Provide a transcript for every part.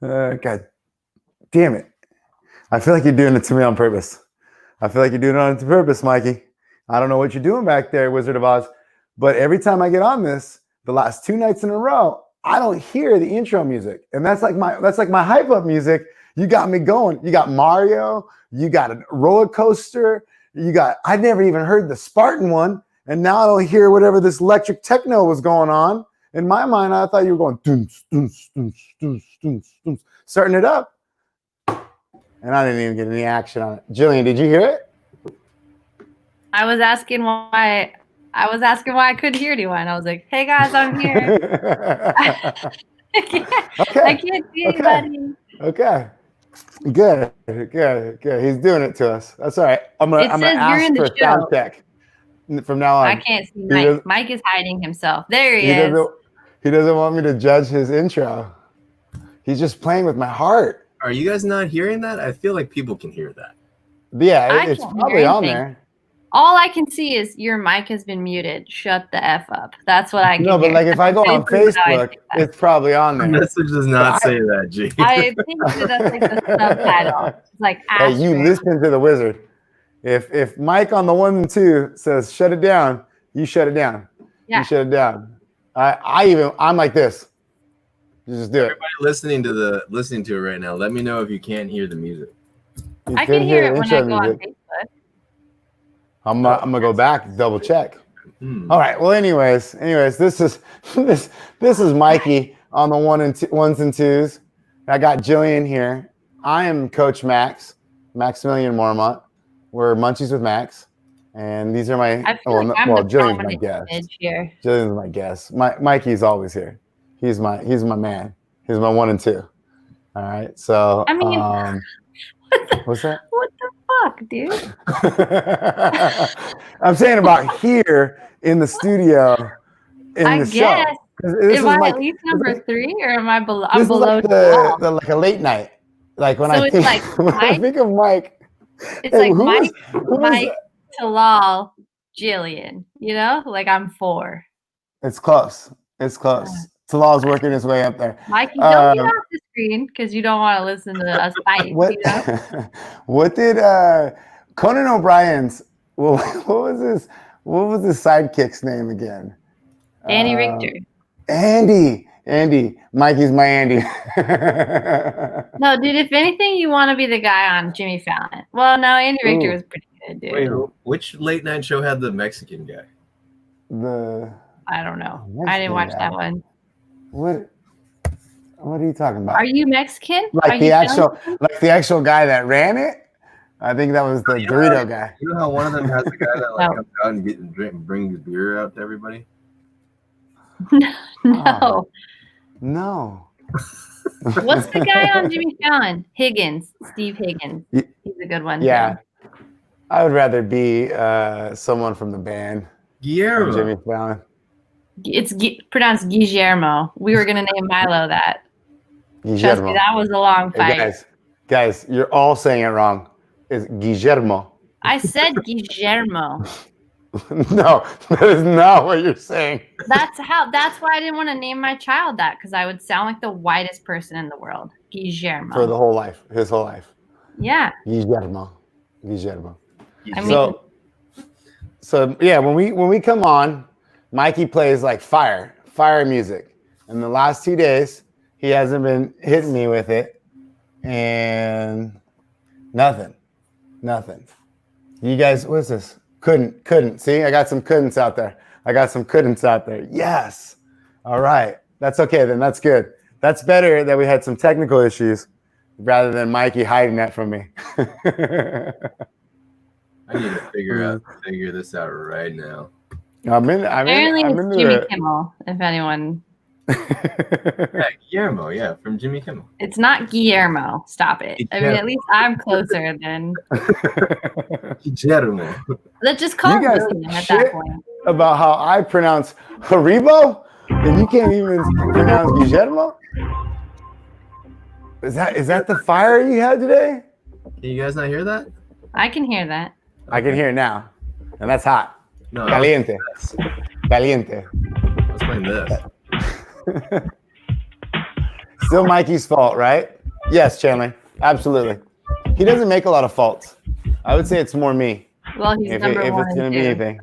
God damn it. I feel like you're doing it to me on purpose. I feel like you're doing it on purpose, Mikey. I don't know what you're doing back there, Wizard of Oz. But every time I get on this, the last 2 nights in a row, I don't hear the intro music. And that's like my hype up music. You got me going. You got Mario. You got a roller coaster. I never even heard the Spartan one. And now I don't hear whatever this electric techno was going on. In my mind, I thought you were going doons, doons, doons, doons, doons, doons, starting it up. And I didn't even get any action on it. Jillian, did you hear it? I was asking why I couldn't hear anyone. I was like, hey guys, I'm here. I can't see anybody. Okay. Good. He's doing it to us. That's all right. I'm gonna ask for sound check from now on. I can't see Mike. Mike is hiding himself. There he is. He doesn't want me to judge his intro. He's just playing with my heart. Are you guys not hearing that? I feel like people can hear that. Yeah, it's probably on there. All I can see is your mic has been muted. Shut the F up. That's what I can hear. But like if I go on Facebook, it's probably on there. The message does not say that, G. I think that's like the subtitle. It's like hey, you listen to the wizard. If Mike on the 1 and 2 says shut it down, you shut it down. Yeah. You shut it down. I'm like this. You just do it. Everybody listening to it right now, let me know if you can't hear the music. I can hear it when I go on Facebook. I'm gonna go back, double check. All right. Well, anyways, this is Mikey on the 1s and 2s. I got Jillian here. I am Coach Maximilian Mormont. We're Munchies with Max, and these are my. Jillian's my guest. Jillian's my guest. Mikey's always here. He's my man. He's my 1 and 2. All right. So I mean, what's that? What the fuck, dude? I'm saying about here in the studio in the show. Am I at least number 3 or am I below? I'm below like a late night. Like when I think of Mike. It's like Mike, Talal, Jillian. You know, like I'm 4. It's close. Talal's working his way up there. Mikey, don't get off the screen because you don't want to listen to us fight. What did Conan O'Brien's? What was his sidekick's name again? Andy Richter. Andy. Mikey's my Andy. No, dude. If anything, you want to be the guy on Jimmy Fallon. Well, no, Andy Richter was pretty good, dude. Wait, which late night show had the Mexican guy? I don't know. I didn't watch that one. What are you talking about? Are you Mexican? Like the actual guy that ran it? I think that was the Dorito guy. You know how one of them has the guy that comes out and brings beer out to everybody? No. No. What's the guy on Jimmy Fallon? Steve Higgins. He's a good one. Yeah. Too. I would rather be someone from the band. Guillermo. Jimmy Fallon. It's pronounced Guillermo. We were going to name Milo that. Guillermo. Trust me, that was a long fight. Hey guys, you're all saying it wrong. It's Guillermo. I said Guillermo. No, that is not what you're saying. That's why I didn't want to name my child that, because I would sound like the whitest person in the world. Guillermo. For his whole life. Yeah. Guillermo. I mean, so yeah, when we come on, Mikey plays like fire music. And the last 2 days, he hasn't been hitting me with it. And nothing. You guys, what's this? Couldn't. See, I got some couldn'ts out there. Yes. All right. That's okay then. That's good. That's better that we had some technical issues rather than Mikey hiding that from me. I need to figure this out right now. Apparently it's Jimmy Kimmel, if anyone. Yeah, Guillermo, from Jimmy Kimmel. It's not Guillermo. Stop it. I mean, at least I'm closer than Guillermo. Let's just call him William at that point. About how I pronounce Haribo, and you can't even pronounce Guillermo? Is that the fire you had today? Can you guys not hear that? I can hear that. I can hear it now, and that's hot. No, Caliente. Let's play this. Still Mikey's fault, right? Yes, Chandler. Absolutely. He doesn't make a lot of faults. I would say it's more me. Well, he's If number one it's and going to be two, anything.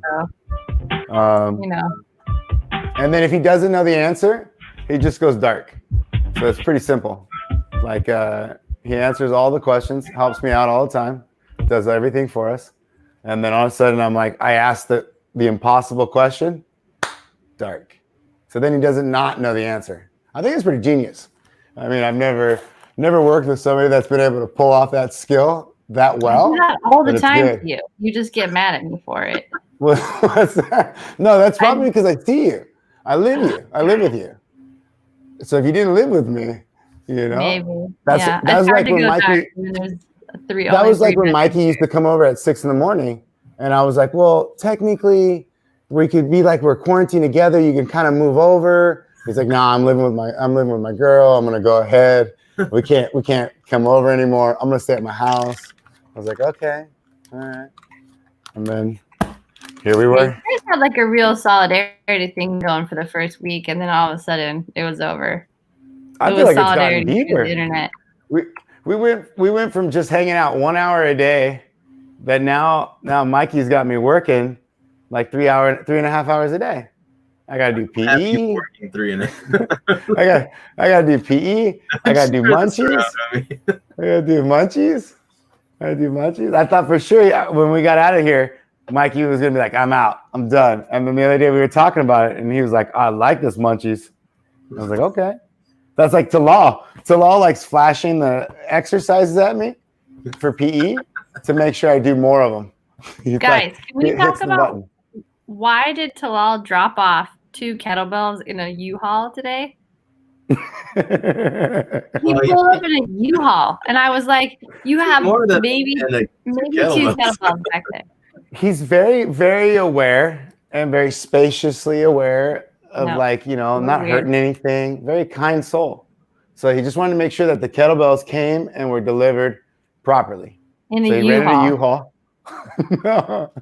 so, you know. And then if he doesn't know the answer, he just goes dark. So it's pretty simple. Like he answers all the questions, helps me out all the time, does everything for us. And then all of a sudden I'm like, I asked the impossible question, dark. So then he doesn't not know the answer. I think it's pretty genius. I mean, I've never worked with somebody that's been able to pull off that skill that well. I do that all the time to you. You just get mad at me for it. What's that? No, that's probably because I see you. I live with you. So if you didn't live with me, you know, maybe. That was like when Mikey. That was like when Mikey used to come over at 6 a.m, and I was like, well, technically, we could be like we're quarantined together. You can kind of move over. He's like, nah, I'm living with my girl. I'm gonna go ahead. We can't come over anymore. I'm gonna stay at my house. I was like, okay, all right. And then here we were. You guys had like a real solidarity thing going for the first week, and then all of a sudden it was over. I feel like it's gotten deeper. The internet. We went from just hanging out 1 hour a day, that now Mikey's got me working like 3.5 hours a day. I gotta do PE. I gotta do PE. I gotta do Munchies. I gotta do Munchies. I thought for sure when we got out of here, Mikey was gonna be like, I'm out, I'm done. And then the other day we were talking about it, and he was like, I like this Munchies. I was like, okay. That's like Talal. Talal likes flashing the exercises at me for PE to make sure I do more of them. Guys, can we talk about why did Talal drop off 2 kettlebells in a U-Haul today? He pulled up in a U-Haul, and I was like, you have maybe 2 kettlebells back there. He's very, very aware and very spaciously aware of not hurting anything. Very kind soul. So he just wanted to make sure that the kettlebells came and were delivered properly. In a U-Haul. U-Haul.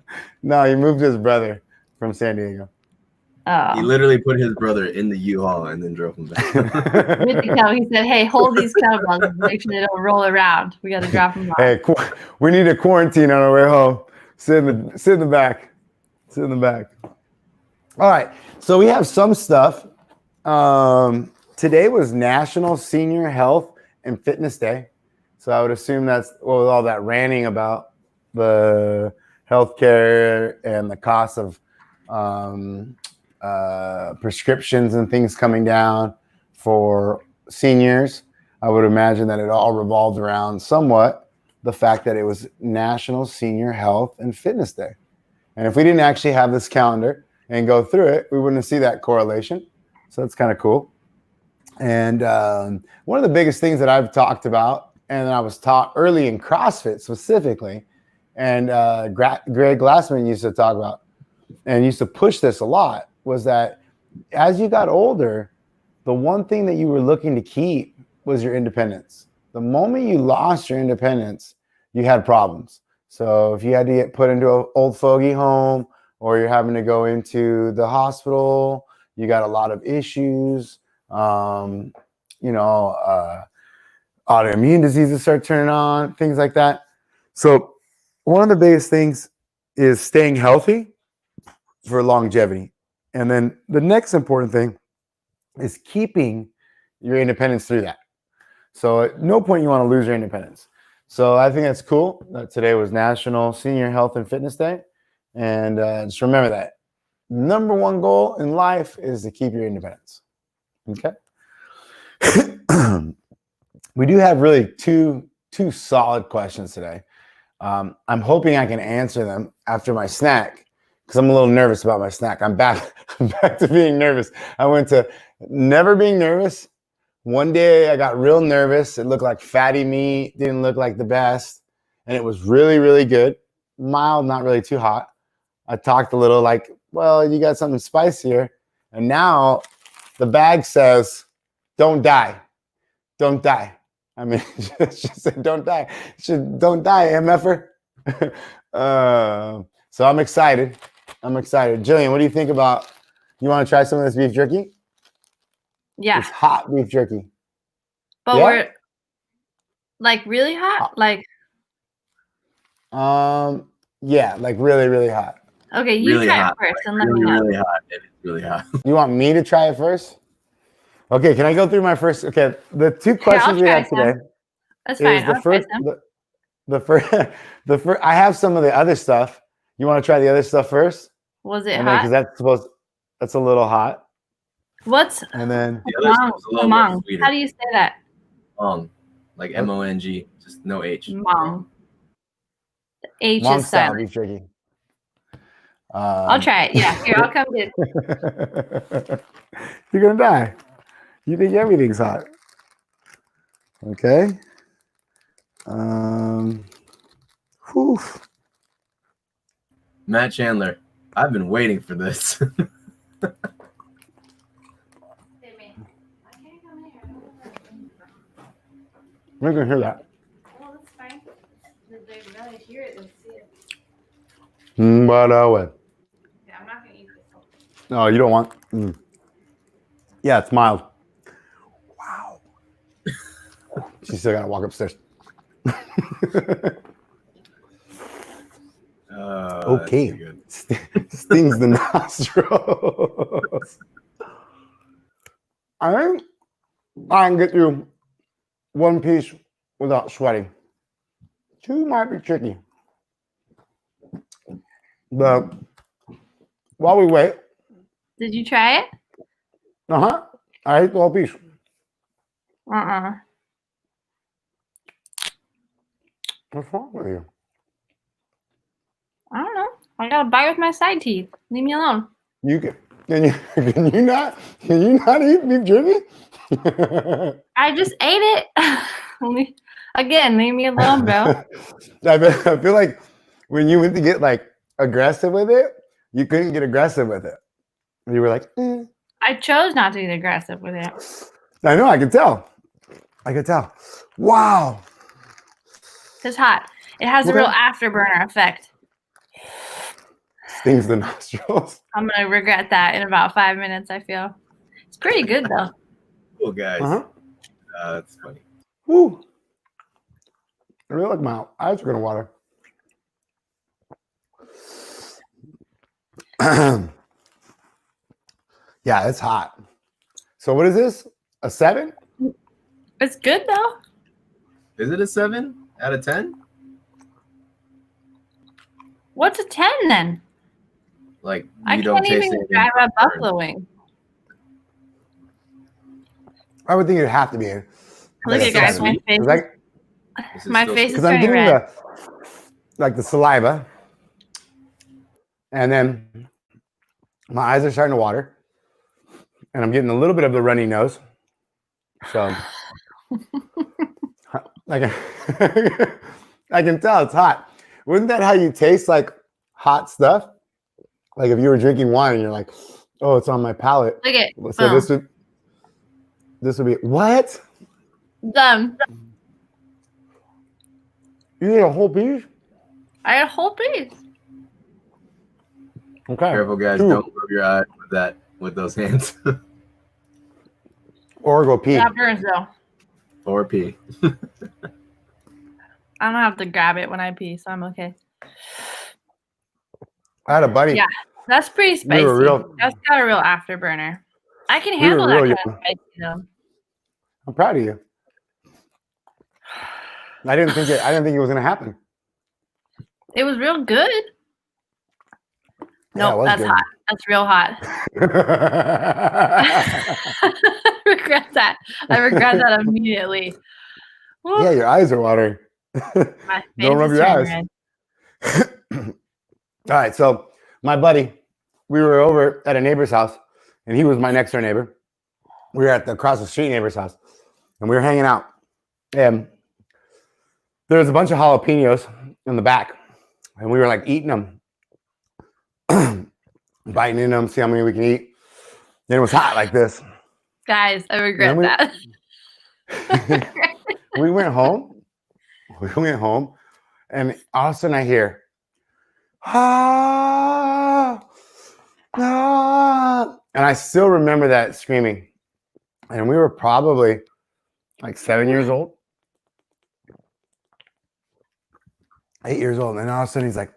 No, he moved his brother from San Diego. Oh. He literally put his brother in the U-Haul and then drove him back. He said, hey, hold these kettlebells. Make sure they don't roll around. We got to drop them off. Hey, we need a quarantine on our way home. Sit in the back. Sit in the back. All right. So we have some stuff. Today was National Senior Health and Fitness Day. So I would assume that's with all that ranting about the healthcare and the cost of prescriptions and things coming down for seniors. I would imagine that it all revolved around somewhat the fact that it was National Senior Health and Fitness Day. And if we didn't actually have this calendar and go through it, we wouldn't see that correlation. So that's kind of cool. And one of the biggest things that I've talked about, and I was taught early in CrossFit specifically, and Greg Glassman used to talk about and used to push this a lot, was that as you got older, the one thing that you were looking to keep was your independence. The moment you lost your independence, you had problems. So if you had to get put into an old fogey home, or you're having to go into the hospital, you got a lot of issues. Autoimmune diseases start turning on, things like that. So one of the biggest things is staying healthy for longevity. And then the next important thing is keeping your independence through that. So at no point you want to lose your independence. So I think that's cool that today was National Senior Health and Fitness Day. And just remember that number one goal in life is to keep your independence. Okay. We do have really two solid questions today. I'm hoping I can answer them after my snack, because I'm a little nervous about my snack. I'm back to being nervous. I went to never being nervous. One day I got real nervous. It looked like fatty meat, didn't look like the best. And it was really, really good. Mild, not really too hot. I talked a little like, well, you got something spicier. And now the bag says, don't die. Don't die. I mean, she said, don't die. Don't die, MFer. So I'm excited. Jillian, what do you think about, you want to try some of this beef jerky? Yeah. It's hot beef jerky. But Like really hot? Like yeah, like really, really hot. okay, you Really try hot. it first and Like, let me know. really hot. It's really hot. You want me to try it first? Okay, can I go through my first? Okay, the two I'll questions we try have some. today That's is fine. the I'll try first, some. the first, the first. I have some of the other stuff. You want to try the other stuff first, Was it and then hot? because that's a little hot, What's and then The other stuff's a little more Mong? sweeter. How do you say that? Mong. Like Mong, just no H. Mong. The H Mom is style silent. beef jerky. I'll try it. Yeah, here, I'll come get it. You're gonna die. You think everything's hot? Okay. Whew. Matt Chandler. I've been waiting for this. We're gonna hear that. Well, that's fine. They're gonna hear it and see it. But Yeah, I'm not gonna eat this whole thing. no, you don't want. Yeah, it's mild. Wow. She's still gotta walk upstairs. Okay. Stings the nostrils. I think I can get through one piece without sweating. Two might be tricky. But while we wait, Did you try it? I ate the whole piece. What's wrong with you? I don't know. I got a bite with my side teeth. Leave me alone. Can you not eat beef jerky? I just ate it. Again, leave me alone, bro. I feel like when you went to get like aggressive with it, you couldn't get aggressive with it. You were like, I chose not to get aggressive with it. I know, I could tell. Wow. It's hot. It has a real afterburner effect. Stings the nostrils. I'm gonna regret that in about 5 minutes, I feel. It's pretty good though. Cool guys. That's funny. Woo. I really like my eyes are gonna water. Yeah, it's hot. So what is this? A 7? It's good though. Is it a 7 out of 10? What's a 10 then? Like I can't even grab a buffalo wing. I would think it'd have to be. Look at guys, my face. My face is because I'm turning getting red. the saliva, and then my eyes are starting to water, and I'm getting a little bit of the runny nose. So, like, I can tell it's hot. Wouldn't that how you taste like hot stuff? Like if you were drinking wine and you're like, oh, it's on my palate. Look at so this would be what? Done. You ate a whole piece? I had a whole piece. Okay. Careful, guys. Don't rub your eye with those hands. Or go pee. That burns though. Or pee. I don't have to grab it when I pee, so I'm okay. I had a buddy. Yeah, that's pretty spicy. That's got a real afterburner. I can handle that kind of spicy though. I'm proud of you. I didn't think it was gonna happen. It was real good. No, that's good. hot. That's real hot. I regret that. I regret that immediately. Woo. Yeah, your eyes are watering. Don't rub your eyes. All right, so my buddy, we were over at a neighbor's house, and he was my next door neighbor. We were at the across the street neighbor's house, and we were hanging out. And there was a bunch of jalapenos in the back, and we were like eating them, biting in them, see how many we can eat. Then it was hot like this. Guys, I regret that. We went home. And all of a sudden I hear, ah, and I still remember that screaming. And we were probably like 7 years old. 8 years old, and all of a sudden he's like,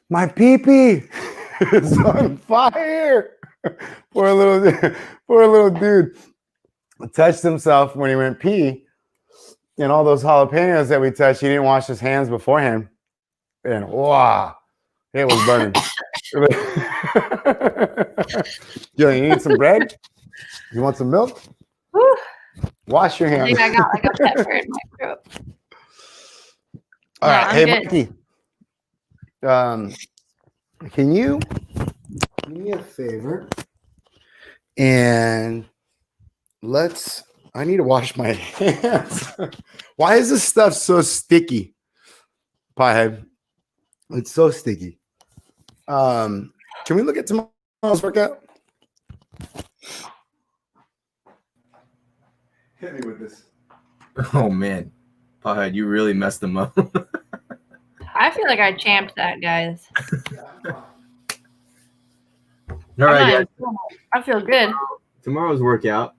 my pee-pee is on fire. Poor little dude. Touched himself when he went pee, and all those jalapenos that we touched, he didn't wash his hands beforehand, and wow, it was burning. Yo, you need some bread? You want some milk? Whew. Wash your I hands. think I got like a pepper in my throat. All right, I'm hey good. Mikey, can you do me a favor and I need to wash my hands. Why is this stuff so sticky, Piehead? It's so sticky. Can we look at tomorrow's workout? Hit me with this. Oh man, Pothead, you really messed them up. I feel like I champed that, guys. All right, guys. I feel good. Tomorrow's workout,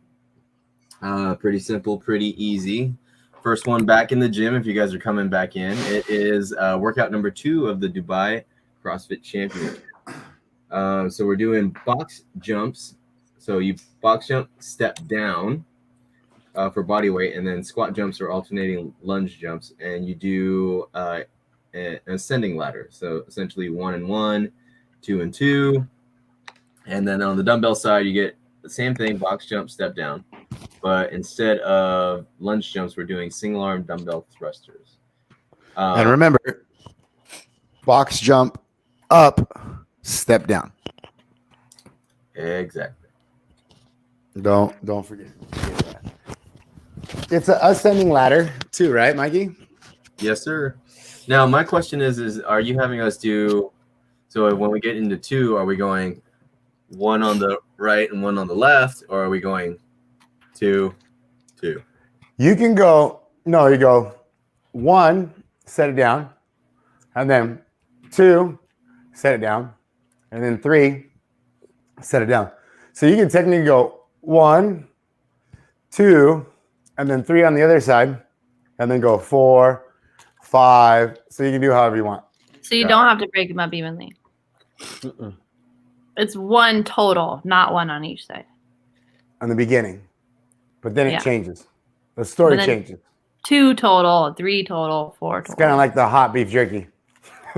pretty simple, pretty easy. First one back in the gym. If you guys are coming back in, it is workout number 2 of the Dubai CrossFit Championship. So we're doing box jumps. So you box jump, step down for body weight, and then squat jumps or alternating lunge jumps, and you do an ascending ladder. So essentially 1 and 1, 2 and 2, and then on the dumbbell side you get the same thing, box jump, step down, but instead of lunge jumps we're doing single arm dumbbell thrusters. And remember, box jump up, step down. Exactly. Don't forget that. It's an ascending ladder too, right, Mikey? Yes, sir. Now my question is are you having us do, so when we get into 2, are we going 1 on the right and 1 on the left, or are we going 2, 2? You can go, no, you go 1, set it down, and then 2, set it down, and then 3, set it down. So you can technically go 1, 2, and then 3 on the other side, and then go 4, 5. So you can do however you want. So you don't have to break them up evenly. Mm-mm. It's 1 total, not 1 on each side. On the beginning, but then it Yeah. changes. The story But then changes. 2 total, 3 total, 4 total. It's kind of like the hot beef jerky.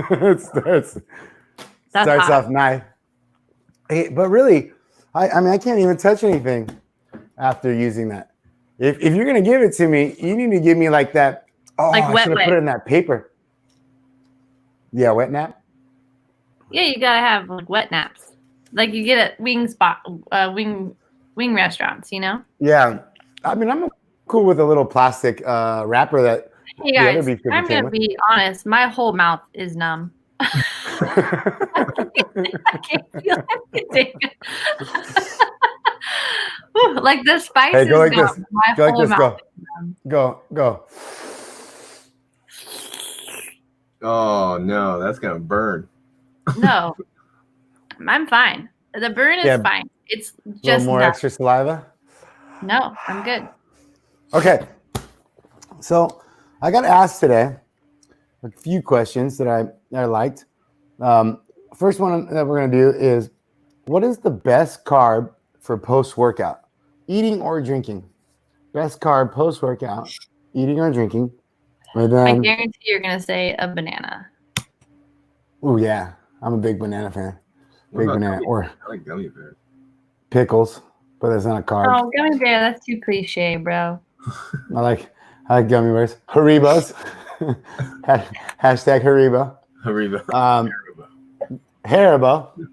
It starts That's hot. off nice. Hey, but really, I mean, I can't even touch anything after using that. If you're gonna give it to me, you need to give me like that. Oh, Like I wet should have wet. put it in that paper. Yeah, wet nap. Yeah, you gotta have like wet naps, like you get at wing restaurants. You know. Yeah, I mean, I'm cool with a little plastic wrapper that. Hey the other guys, beef jerky I'm came gonna with. be honest. My whole mouth is numb. I can't feel anything. Whew, like the spice Hey, go is like gone. this. My Go like whole this. mouth is numb. Go. Oh no, that's gonna burn. No, I'm fine. The burn is Yeah, fine. It's A little just more numb. extra saliva. No, I'm good. Okay. So I got asked today a few questions that I liked. First one that we're going to do is, what is the best carb for post-workout? Eating or drinking? Best carb post-workout, eating or drinking. And I then, guarantee you're gonna say a banana. oh yeah, I'm a big banana fan. What Big about banana gummy or bears? I like gummy bears. pickles, but that's not a carb. Oh, gummy bear, that's too cliche, bro. I like gummy bears. Haribos. Hashtag Haribo. Haribo. Haribo.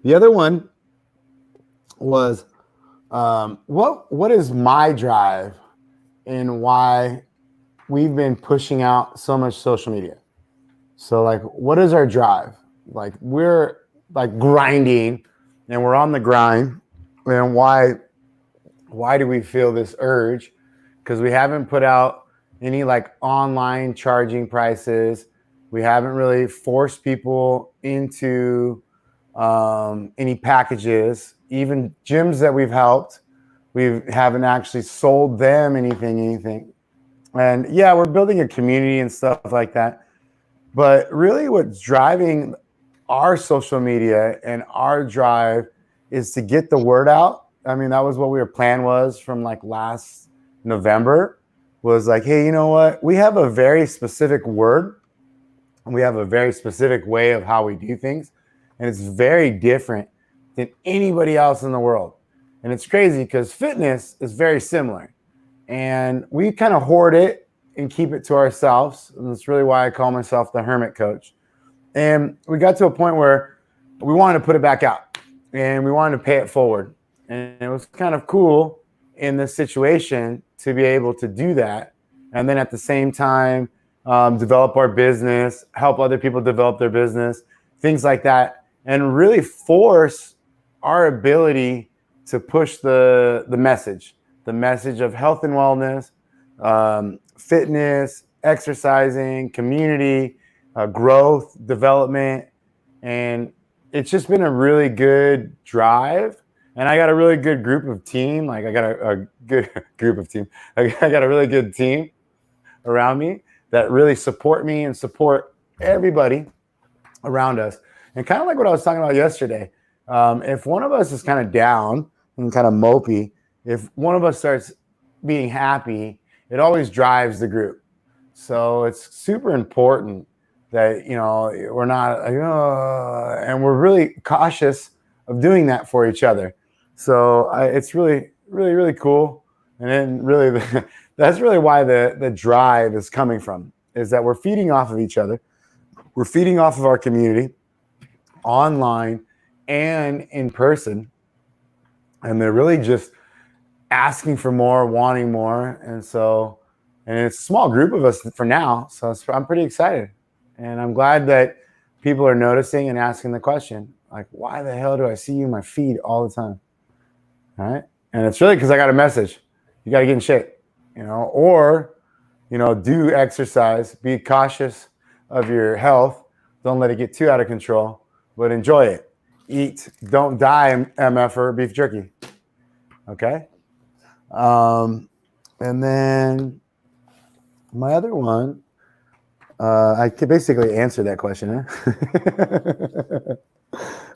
The other one was what is my drive and why we've been pushing out so much social media. So like, what is our drive? Like, we're like grinding and we're on the grind. And why do we feel this urge? Because we haven't put out any like online charging prices. We haven't really forced people into any packages. Even gyms that we've helped, we haven't actually sold them anything. And yeah, we're building a community and stuff like that. But really what's driving our social media and our drive is to get the word out. I mean, that was what our plan was from like last November, was like, hey, you know what? We have a very specific word. We have a very specific way of how we do things. And it's very different than anybody else in the world. And it's crazy because fitness is very similar. And we kind of hoard it and keep it to ourselves. And that's really why I call myself the hermit coach. And we got to a point where we wanted to put it back out and we wanted to pay it forward. And it was kind of cool in this situation to be able to do that. And then at the same time, develop our business, help other people develop their business, things like that, and really force our ability to push the message of health and wellness, fitness, exercising, community, growth, development. And it's just been a really good drive. And I got a really good group of team. Like I got a good group of team. I got a really good team around me that really support me and support everybody around us. And kind of like what I was talking about yesterday, if one of us is kind of down and kind of mopey, if one of us starts being happy, it always drives the group. So it's super important that, you know, we're not, and we're really cautious of doing that for each other. So it's really, really, really cool. And then really, that's really why the drive is coming from, is that we're feeding off of each other. We're feeding off of our community online and in person. And they're really just asking for more, wanting more. And so, and it's a small group of us for now. So I'm pretty excited. And I'm glad that people are noticing and asking the question, like, why the hell do I see you in my feed all the time? All right. And it's really because I got a message. You got to get in shape, you know, or, you know, do exercise, be cautious of your health. Don't let it get too out of control, but enjoy it. Eat, don't die, MFer, beef jerky. Okay. And then my other one, I could basically answer that question.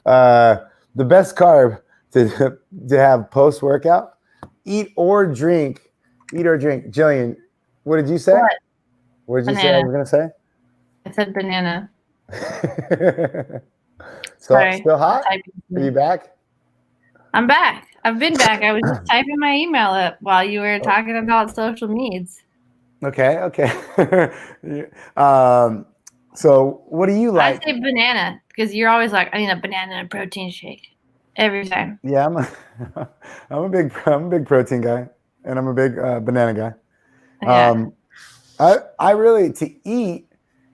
The best carb to have post-workout, eat or drink. Jillian, what did you say? What did you say I was going to say? I said banana. Still hot? Are you back? I'm back. I've been back. I was just typing my email up while you were talking about social needs. Okay. So what do you like? I say banana because you're always like, I need a banana and a protein shake every time. Yeah, I'm a big protein guy, and I'm a big banana guy. Yeah. I really, to eat,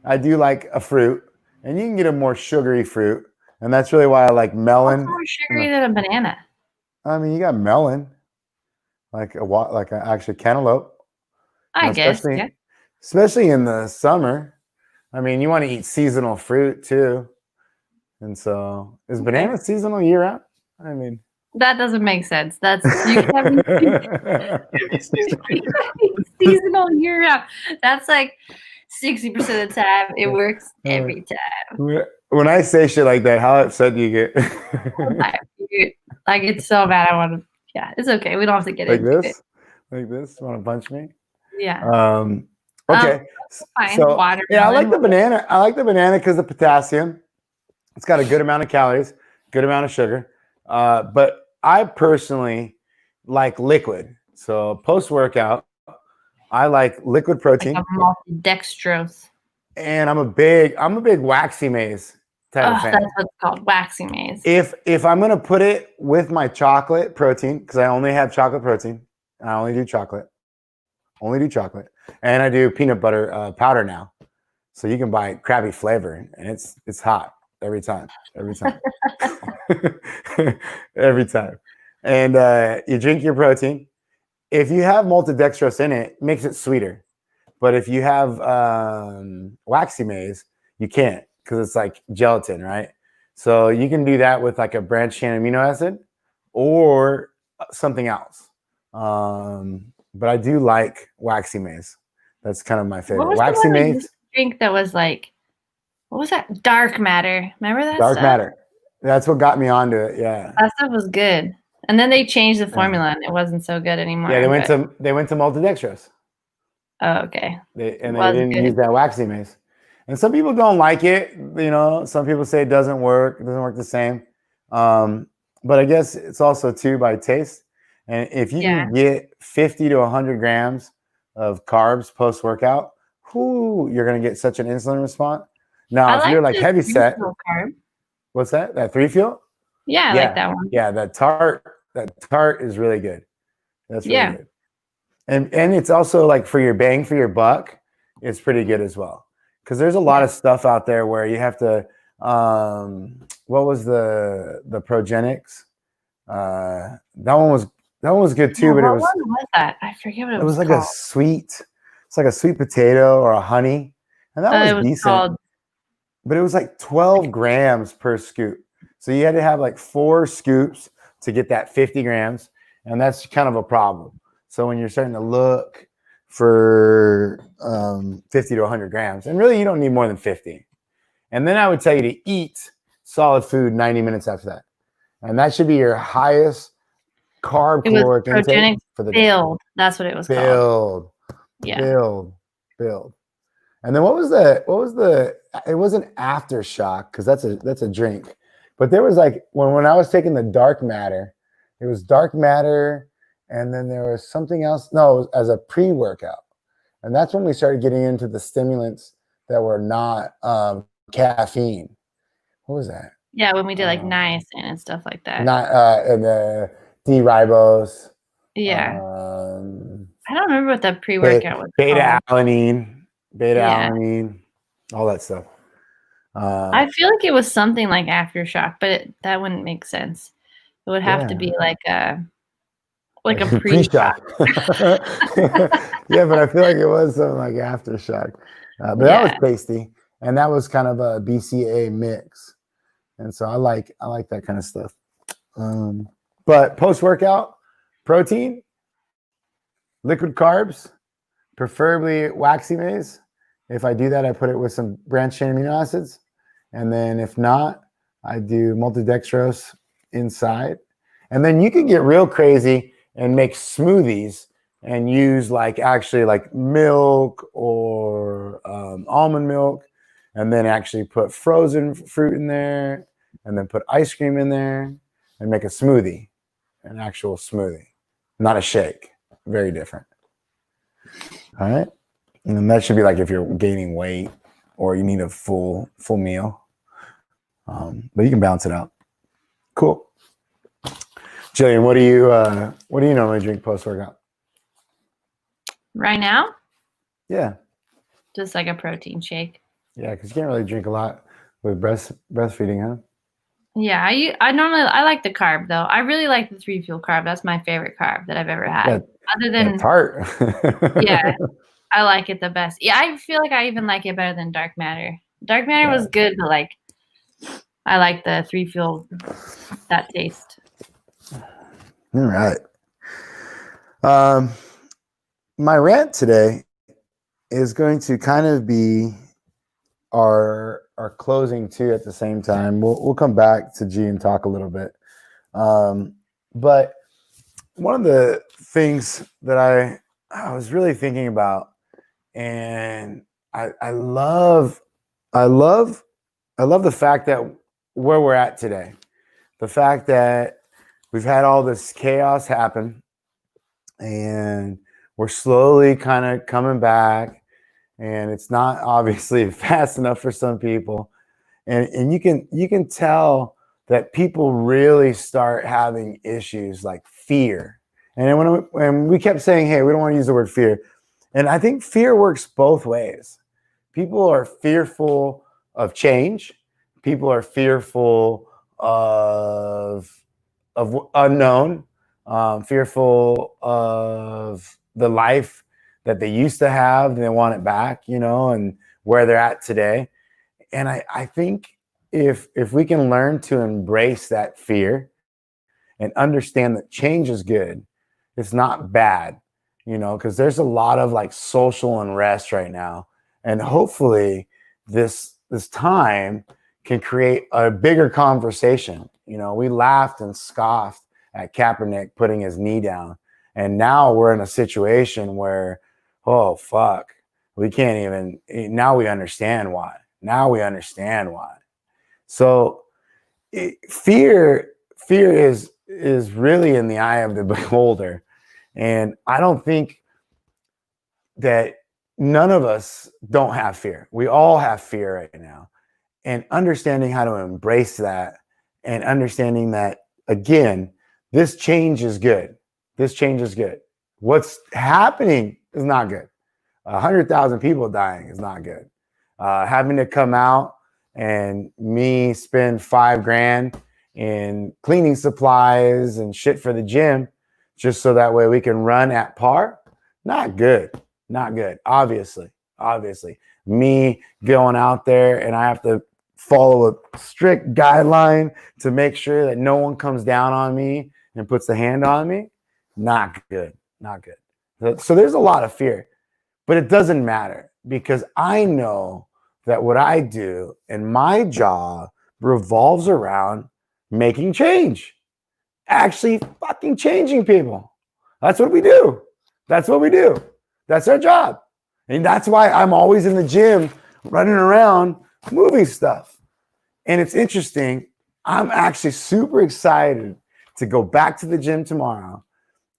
I do like a fruit, and you can get a more sugary fruit, and that's really why I like melon. What's more sugary than a banana? I mean, you got melon, like actually cantaloupe. I guess, yeah. Especially in the summer. I mean, you want to eat seasonal fruit too. And so, is banana seasonal year round? I mean, that doesn't make sense. That's you can seasonal year round. That's like 60% of the time. It works every time. When I say shit like that, how upset do you get? Like it's so bad. I want to. Yeah, it's okay. We don't have to get into it. Like this. Want to punch me? Yeah. Okay. Fine. So, watermelon. Yeah, I like the banana. I like the banana because of potassium. It's got a good amount of calories, good amount of sugar. But I personally like liquid. So post-workout, I like liquid protein. Like a maltodextrose. And I'm a big waxy maize type of fan. That's what it's called, waxy maize. If I'm gonna put it with my chocolate protein, because I only have chocolate protein, I only do chocolate. And I do peanut butter powder now. So you can buy Krabby flavor, and it's hot every time. Every time. And you drink your protein. If you have maltodextrose in it, it makes it sweeter. But if you have waxy maize, you can't, because it's like gelatin, right? So you can do that with like a branched chain amino acid or something else. But I do like waxy maize. That's kind of my What favorite. was the Waxy one we Mace, used to drink that was like, what was that? Dark Matter. Remember that Dark stuff? Matter. That's what got me onto it. Yeah. That stuff was good. And then they changed the Yeah. formula and it wasn't so good anymore. Yeah, they went to maltodextrose. Oh, okay. They Was didn't good. use that Waxy Mace. And some people don't like it. You know, some people say it doesn't work. It doesn't work the same. But I guess it's also too by taste. And if you Yeah. can get 50 to 100 grams of carbs post-workout, you're going to get such an insulin response. Now, if you're like the heavy set, three-fuel carb. what's that? That 3-fuel? Yeah, I like that one. Yeah, that tart is really good. That's really good. And it's also like for your bang for your buck, it's pretty good as well. Because there's a lot of stuff out there where you have to what was the Progenics? That one was good too, but what one was that? I forget what it was like called. it's like a sweet potato or a honey. And that was decent. Called, but it was like 12 grams per scoop. So you had to have like 4 scoops to get that 50 grams. And that's kind of a problem. So when you're starting to look for 50 to 100 grams, and really you don't need more than 50. And then I would tell you to eat solid food 90 minutes after that. And that should be your highest carb caloric intake for the build. Day. That's what it was called. Build. And then what was the it wasn't aftershock because that's a drink. But there was like when I was taking the dark matter, it was dark matter, and then there was something else. No, it was as a pre-workout. And that's when we started getting into the stimulants that were not caffeine. What was that? Yeah, when we did like niacin and stuff like that. And the D-ribose. Yeah. I don't remember what the pre-workout was. Beta-alanine, all that stuff. I feel like it was something like aftershock, but that wouldn't make sense. It would have to be like a pre-shock. Yeah, but I feel like it was something like aftershock. But that was tasty, and that was kind of a BCA mix, and so I like that kind of stuff. But post-workout protein, liquid carbs, preferably waxy maize. If I do that, I put it with some branched-chain amino acids, and then if not, I do maltodextrose inside. And then you can get real crazy and make smoothies and use like milk or almond milk, and then actually put frozen fruit in there, and then put ice cream in there and make a smoothie, an actual smoothie, not a shake. Very different. All right. And then that should be like if you're gaining weight or you need a full meal. But you can balance it out. Cool. Jillian, what do you normally drink post-workout? Right now? Yeah. Just like a protein shake. Yeah, because you can't really drink a lot with breastfeeding, huh? Yeah, I like the carb though. I really like the 3-fuel carb. That's my favorite carb that I've ever had. Other than tart. Yeah, I like it the best. Yeah, I feel like I even like it better than dark matter. Dark matter was good, but like I like the 3-fuel, that taste. All right. My rant today is going to kind of be our closing too at the same time. We'll come back to G and talk a little bit. But one of the things that I was really thinking about, and I love the fact that where we're at today, the fact that we've had all this chaos happen and we're slowly kind of coming back, and it's not obviously fast enough for some people. And you can tell that people really start having issues like fear. And when we kept saying, hey, we don't want to use the word fear. And I think fear works both ways. People are fearful of change. People are fearful of unknown, fearful of the life that they used to have, and they want it back, and where they're at today. And I think if we can learn to embrace that fear and understand that change is good, it's not bad. you know, because there's a lot of like social unrest right now. And hopefully this time can create a bigger conversation. You know, we laughed and scoffed at Kaepernick putting his knee down. And now we're in a situation where, oh, fuck, we can't even, now we understand why. So fear is really in the eye of the beholder. And I don't think that none of us don't have fear. We all have fear right now. And understanding how to embrace that and understanding that, again, this change is good. What's happening is not good. 100,000 people dying is not good. Having to come out and me spend $5,000 in cleaning supplies and shit for the gym just so that way we can run at par, not good. Obviously, me going out there and I have to follow a strict guideline to make sure that no one comes down on me and puts a hand on me. Not good. So there's a lot of fear, but it doesn't matter because I know that what I do and my job revolves around making change, actually fucking changing people. That's what we do. That's our job. And that's why I'm always in the gym running around moving stuff. And it's interesting. I'm actually super excited to go back to the gym tomorrow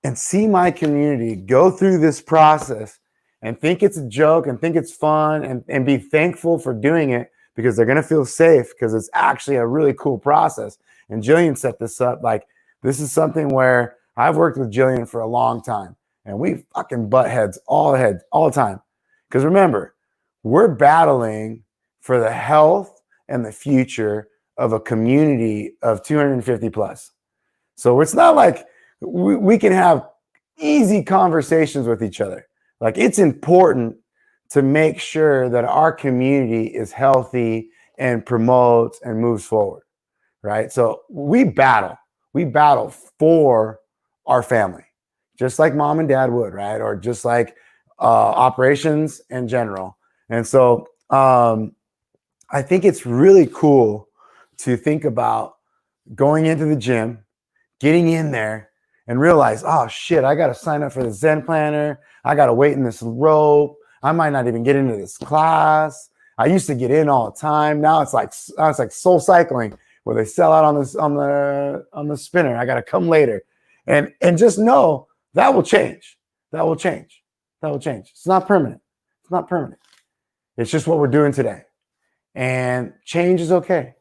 and see my community go through this process and think it's a joke and think it's fun and be thankful for doing it because they're going to feel safe because it's actually a really cool process. And Jillian set this up. Like, this is something where I've worked with Jillian for a long time and we fucking butt heads all the time. Because remember, we're battling for the health and the future of a community of 250 plus. So it's not like we can have easy conversations with each other. Like, it's important to make sure that our community is healthy and promotes and moves forward, right? So we battle for our family, just like mom and dad would, right? Or just like operations in general. And so I think it's really cool to think about going into the gym, getting in there and realize, oh shit, I got to sign up for the Zen planner. I got to wait in this rope. I might not even get into this class. I used to get in all the time. Now it's like soul cycling where they sell out on the spinner. I got to come later. And just know that will change. It's not permanent. It's just what we're doing today. And change is okay.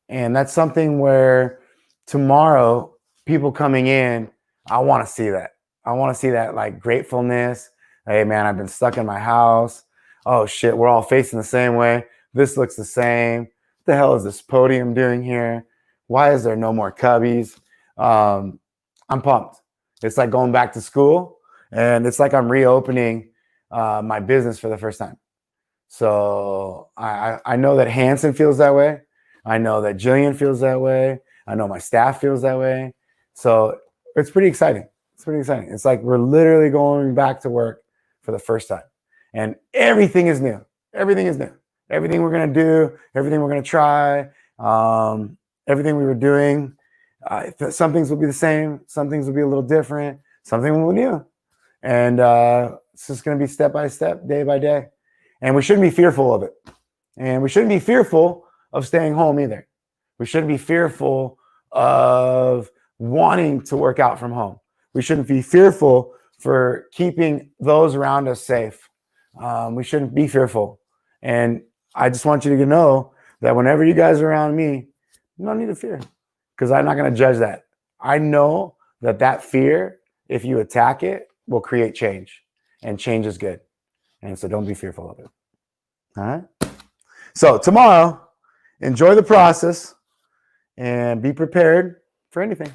And that's something where tomorrow, people coming in, I want to see that. I want to see that like gratefulness. Hey man, I've been stuck in my house. Oh shit, we're all facing the same way. This looks the same. What the hell is this podium doing here? Why is there no more cubbies? I'm pumped. It's like going back to school and it's like I'm reopening my business for the first time. So I know that Hanson feels that way. I know that Jillian feels that way. I know my staff feels that way. So it's pretty exciting. It's like we're literally going back to work for the first time. And everything is new. Everything we're going to do, everything we're going to try, everything we were doing, some things will be the same. Some things will be a little different. Something will be new. And it's just going to be step by step, day by day. And we shouldn't be fearful of it. And we shouldn't be fearful of staying home either. We shouldn't be fearful of wanting to work out from home. We shouldn't be fearful for keeping those around us safe. We shouldn't be fearful. And I just want you to know that whenever you guys are around me, you don't need to fear because I'm not going to judge that. I know that fear, if you attack it, will create change, and change is good. And so don't be fearful of it. All right. So tomorrow, enjoy the process and be prepared for anything.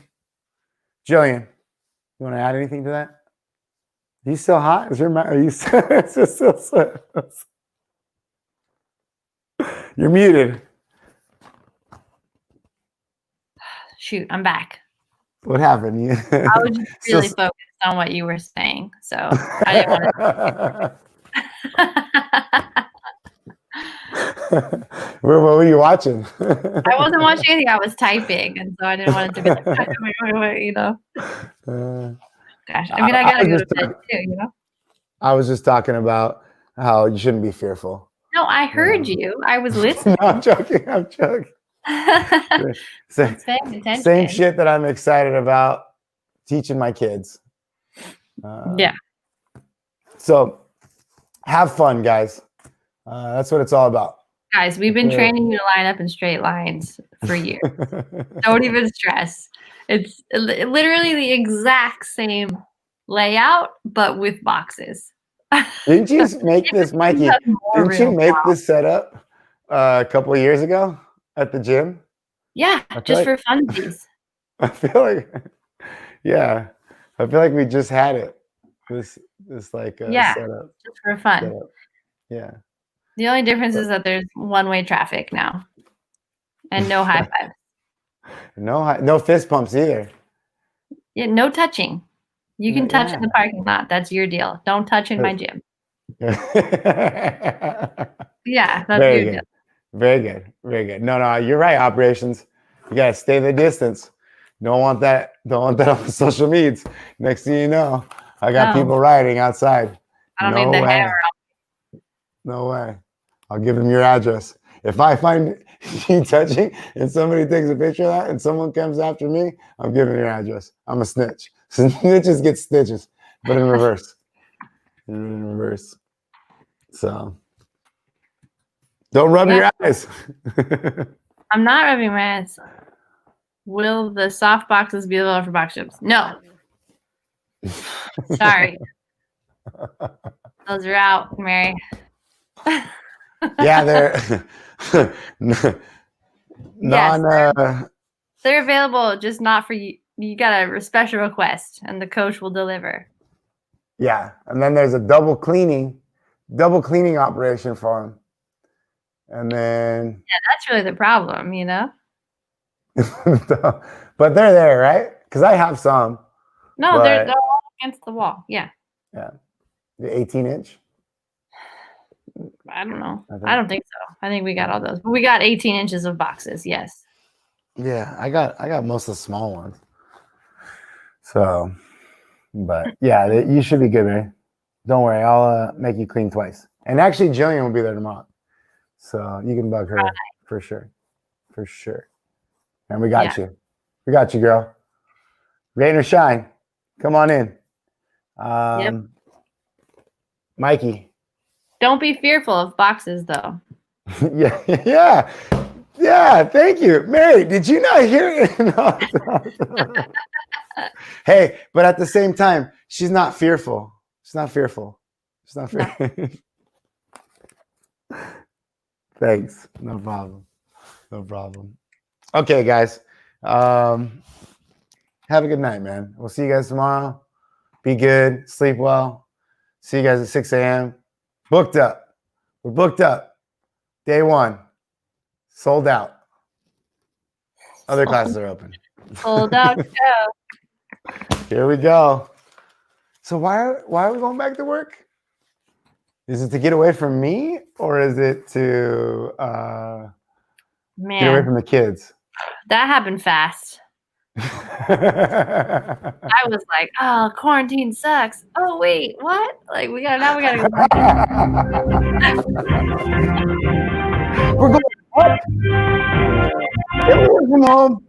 Jillian, you want to add anything to that? Are you still hot? Are you still You're muted. Shoot, I'm back. What happened? I was just really focused on what you were saying, so I didn't want to. What were you watching? I wasn't watching anything. I was typing, and so I didn't want it to be like, you know. Gosh, I mean, I gotta go to bed too, you know. I was just talking about how you shouldn't be fearful. No, I heard you. I was listening. No, I'm joking. Same shit that I'm excited about teaching my kids. Yeah. So have fun, guys. That's what it's all about. Guys, we've been training you to line up in straight lines for years. Don't even stress. It's literally the exact same layout, but with boxes. Didn't you make this, Mikey? Didn't you make this setup a couple of years ago at the gym? Yeah, just for funsies. I feel like, yeah, I feel like we just had it. This like setup. Just for fun. Setup. Yeah. The only difference is that there's one-way traffic now, and no high fives. No fist pumps either. Yeah, no touching. You can touch in the parking lot. That's your deal. Don't touch in my gym. Yeah, that's your deal. Very good. Very good. No, you're right. Operations, you gotta stay the distance. Don't want that on the social medias. Next thing you know, I got people rioting outside. I don't need the hammer. No way. I'll give them your address. If I find you touching and somebody takes a picture of that and someone comes after me, I'm giving your address. I'm a snitch. Snitches get stitches, but in reverse. So don't rub your eyes. I'm not rubbing my eyes. Will the soft boxes be available for box gyms? No. Sorry. Those are out, Mary. Yeah, they're they're available, just not for you. You got a special request, and the coach will deliver. Yeah, and then there's a double cleaning operation for them, and then that's really the problem, you know. But they're there, right? Because I have some. No, they're all against the wall. Yeah. Yeah, the 18-inch. I don't know. I don't think so. I think we got all those. But we got 18 inches of boxes. Yes. Yeah, I got most of the small ones. So, but yeah, you should be good, man. Don't worry, I'll make you clean twice. And actually, Jillian will be there tomorrow, so you can bug her for sure. And we got you. We got you, girl. Rain or shine, come on in. Mikey. Don't be fearful of boxes, though. Yeah. Thank you, Mary. Did you not hear it? No. Hey, but at the same time, she's not fearful. Thanks. No problem. Okay, guys. Have a good night, man. We'll see you guys tomorrow. Be good. Sleep well. See you guys at 6 a.m. Booked up. We're booked up. Day 1. Sold out. Other classes are open. Sold out show. Here we go. So why are we going back to work? Is it to get away from me, or is it to get away from the kids? That happened fast. I was like, oh, quarantine sucks. Oh wait, what? Like we gotta go back. We're going what? Get away from home.